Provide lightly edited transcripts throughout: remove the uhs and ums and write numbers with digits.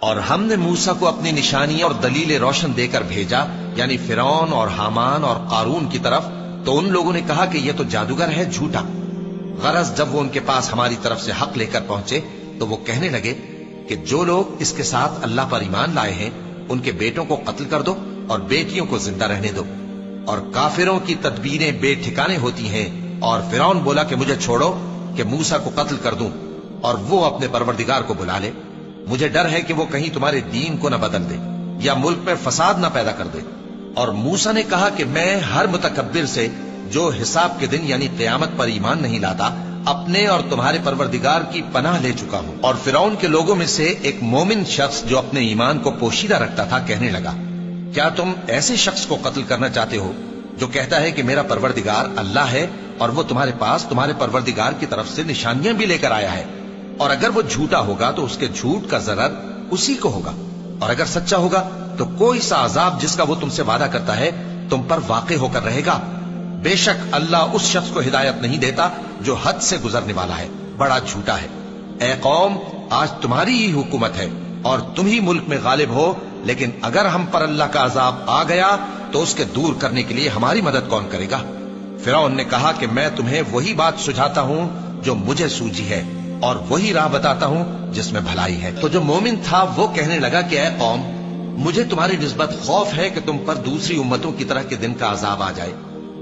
اور ہم نے موسیٰ کو اپنی نشانیاں اور دلیل روشن دے کر بھیجا، یعنی فرعون اور حامان اور قارون کی طرف، تو ان لوگوں نے کہا کہ یہ تو جادوگر ہے، جھوٹا۔ غرض جب وہ ان کے پاس ہماری طرف سے حق لے کر پہنچے تو وہ کہنے لگے کہ جو لوگ اس کے ساتھ اللہ پر ایمان لائے ہیں ان کے بیٹوں کو قتل کر دو اور بیٹیوں کو زندہ رہنے دو۔ اور کافروں کی تدبیریں بے ٹھکانے ہوتی ہیں۔ اور فرعون بولا کہ مجھے چھوڑو کہ موسیٰ کو قتل کر دوں اور وہ اپنے پروردگار کو بلا لے، مجھے ڈر ہے کہ وہ کہیں تمہارے دین کو نہ بدل دے یا ملک میں فساد نہ پیدا کر دے۔ اور موسیٰ نے کہا کہ میں ہر متکبر سے جو حساب کے دن یعنی قیامت پر ایمان نہیں لاتا اپنے اور تمہارے پروردگار کی پناہ لے چکا ہوں۔ اور فرعون کے لوگوں میں سے ایک مومن شخص جو اپنے ایمان کو پوشیدہ رکھتا تھا کہنے لگا، کیا تم ایسے شخص کو قتل کرنا چاہتے ہو جو کہتا ہے کہ میرا پروردگار اللہ ہے اور وہ تمہارے پاس تمہارے پروردگار کی طرف سے نشانیاں بھی لے کر آیا ہے؟ اور اگر وہ جھوٹا ہوگا تو اس کے جھوٹ کا ضرر اسی کو ہوگا، اور اگر سچا ہوگا تو کوئی سا عذاب جس کا وہ تم سے وعدہ کرتا ہے تم پر واقع ہو کر رہے گا۔ بے شک اللہ اس شخص کو ہدایت نہیں دیتا جو حد سے گزرنے والا ہے، بڑا جھوٹا ہے۔ اے قوم، آج تمہاری ہی حکومت ہے اور تم ہی ملک میں غالب ہو، لیکن اگر ہم پر اللہ کا عذاب آ گیا تو اس کے دور کرنے کے لیے ہماری مدد کون کرے گا؟ فرعون نے کہا کہ میں تمہیں وہی بات سجھاتا ہوں جو مجھے سوجی ہے اور وہی راہ بتاتا ہوں جس میں بھلائی ہے۔ تو جو مومن تھا وہ کہنے لگا کہ اے قوم، مجھے تمہاری نسبت خوف ہے کہ تم پر دوسری امتوں کی طرح کے دن کا عذاب آ جائے،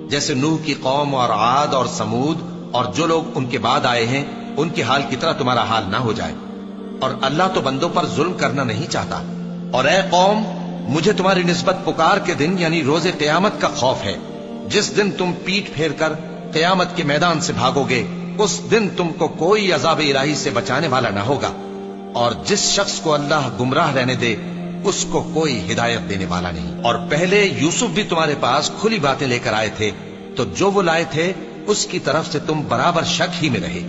جیسے نوح کی قوم اور عاد اور سمود اور جو لوگ ان کے بعد آئے ہیں ان کے حال کی طرح تمہارا حال نہ ہو جائے۔ اور اللہ تو بندوں پر ظلم کرنا نہیں چاہتا۔ اور اے قوم، مجھے تمہاری نسبت پکار کے دن یعنی روز قیامت کا خوف ہے، جس دن تم پیٹ پھیر کر قیامت کے میدان سے بھاگو گے، اس دن تم کو کوئی عذاب الہی سے بچانے والا نہ ہوگا، اور جس شخص کو اللہ گمراہ رہنے دے اس کو کوئی ہدایت دینے والا نہیں۔ اور پہلے یوسف بھی تمہارے پاس کھلی باتیں لے کر آئے تھے، تو جو وہ لائے تھے اس کی طرف سے تم برابر شک ہی میں رہے،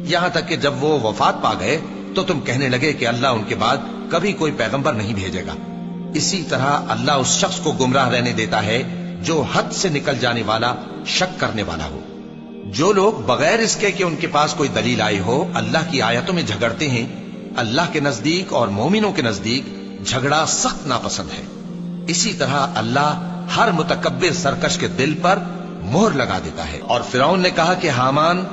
یہاں تک کہ جب وہ وفات پا گئے تو تم کہنے لگے کہ اللہ ان کے بعد کبھی کوئی پیغمبر نہیں بھیجے گا۔ اسی طرح اللہ اس شخص کو گمراہ رہنے دیتا ہے جو حد سے نکل جانے والا، شک کرنے والا ہو۔ جو لوگ بغیر اس کے کہ ان کے پاس کوئی دلیل آئی ہو اللہ کی آیتوں میں جھگڑتے ہیں، اللہ کے نزدیک اور مومنوں کے نزدیک جھگڑا سخت ناپسند ہے۔ اسی طرح اللہ ہر متکبر سرکش کے دل پر مہر لگا دیتا ہے۔ اور فرعون نے کہا کہ حامان،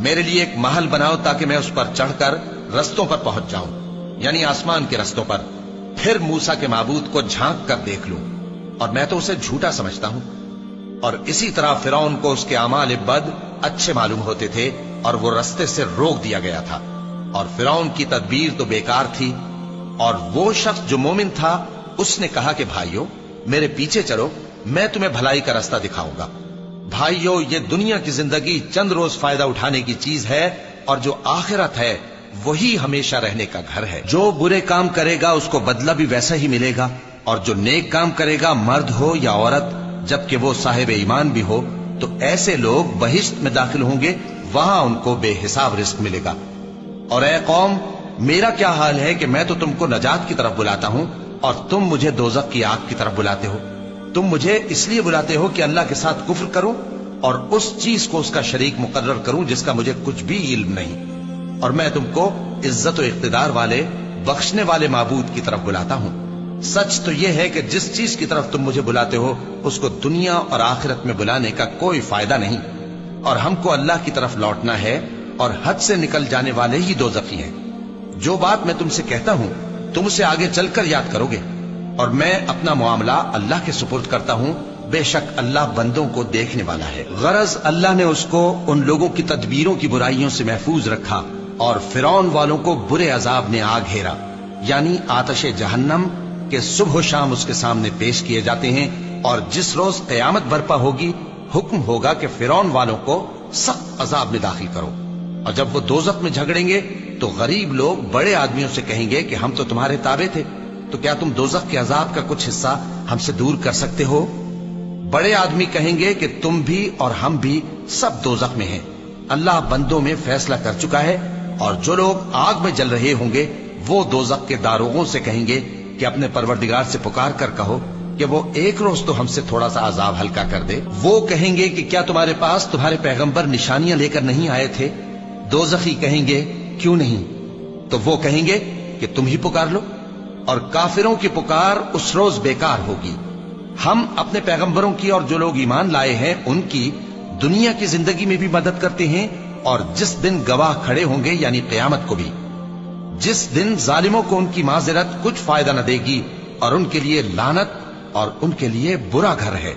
میرے لیے ایک محل بناؤ تاکہ میں اس پر چڑھ کر رستوں پر پہنچ جاؤں، یعنی آسمان کے رستوں پر، پھر موسیٰ کے معبود کو جھانک کر دیکھ لوں، اور میں تو اسے جھوٹا سمجھتا ہوں۔ اور اسی طرح فرعون کو اس کے اعمال بد اچھے معلوم ہوتے تھے اور وہ رستے سے روک دیا گیا تھا، اور فرعون کی تدبیر تو بیکار تھی۔ اور وہ شخص جو مومن تھا اس نے کہا کہ بھائیو، میرے پیچھے چلو، میں تمہیں بھلائی کا رستہ دکھاؤں گا۔ بھائیو، یہ دنیا کی زندگی چند روز فائدہ اٹھانے کی چیز ہے، اور جو آخرت ہے وہی ہمیشہ رہنے کا گھر ہے۔ جو برے کام کرے گا اس کو بدلہ بھی ویسا ہی ملے گا، اور جو نیک کام کرے گا، مرد ہو یا عورت، جبکہ وہ صاحب ایمان بھی ہو، تو ایسے لوگ بہشت میں داخل ہوں گے، وہاں ان کو بے حساب رزق ملے گا۔ اور اے قوم، میرا کیا حال ہے کہ میں تو تم کو نجات کی طرف بلاتا ہوں اور تم مجھے دوزخ کی آگ کی طرف بلاتے ہو۔ تم مجھے اس لیے بلاتے ہو کہ اللہ کے ساتھ کفر کروں اور اس چیز کو اس کا شریک مقرر کروں جس کا مجھے کچھ بھی علم نہیں، اور میں تم کو عزت و اقتدار والے، بخشنے والے معبود کی طرف بلاتا ہوں۔ سچ تو یہ ہے کہ جس چیز کی طرف تم مجھے بلاتے ہو اس کو دنیا اور آخرت میں بلانے کا کوئی فائدہ نہیں، اور ہم کو اللہ کی طرف لوٹنا ہے، اور حد سے نکل جانے والے ہی دوزخی ہیں۔ جو بات میں تم سے کہتا ہوں تم اسے آگے چل کر یاد کرو گے، اور میں اپنا معاملہ اللہ کے سپرد کرتا ہوں، بے شک اللہ بندوں کو دیکھنے والا ہے۔ غرض اللہ نے اس کو ان لوگوں کی تدبیروں کی برائیوں سے محفوظ رکھا، اور فرعون والوں کو برے عذاب نے آ گھیرا، یعنی آتش جہنم کہ صبح و شام اس کے سامنے پیش کیے جاتے ہیں، اور جس روز قیامت برپا ہوگی حکم ہوگا کہ فرعون والوں کو سخت عذاب میں داخل کرو۔ اور جب وہ دوزخ میں جھگڑیں گے تو غریب لوگ بڑے آدمیوں سے کہیں گے کہ ہم تو تمہارے تابع تھے، تو کیا تم دوزخ کے عذاب کا کچھ حصہ ہم سے دور کر سکتے ہو؟ بڑے آدمی کہیں گے کہ تم بھی اور ہم بھی سب دوزخ میں ہیں، اللہ بندوں میں فیصلہ کر چکا ہے۔ اور جو لوگ آگ میں جل رہے ہوں گے وہ دوزخ کے داروغوں سے کہیں گے کہ اپنے پروردگار سے پکار کر کہو کہ وہ ایک روز تو ہم سے تھوڑا سا عذاب ہلکا کر دے۔ وہ کہیں گے کہ کیا تمہارے پاس تمہارے پیغمبر نشانیاں لے کر نہیں آئے تھے؟ دوزخی کہیں گے کیوں نہیں؟ تو وہ کہیں گے کہ تم ہی پکار لو۔ اور کافروں کی پکار اس روز بیکار ہوگی۔ ہم اپنے پیغمبروں کی اور جو لوگ ایمان لائے ہیں ان کی دنیا کی زندگی میں بھی مدد کرتے ہیں، اور جس دن گواہ کھڑے ہوں گے یعنی قیامت کو بھی، جس دن ظالموں کو ان کی معذرت کچھ فائدہ نہ دے گی، اور ان کے لیے لعنت اور ان کے لیے برا گھر ہے۔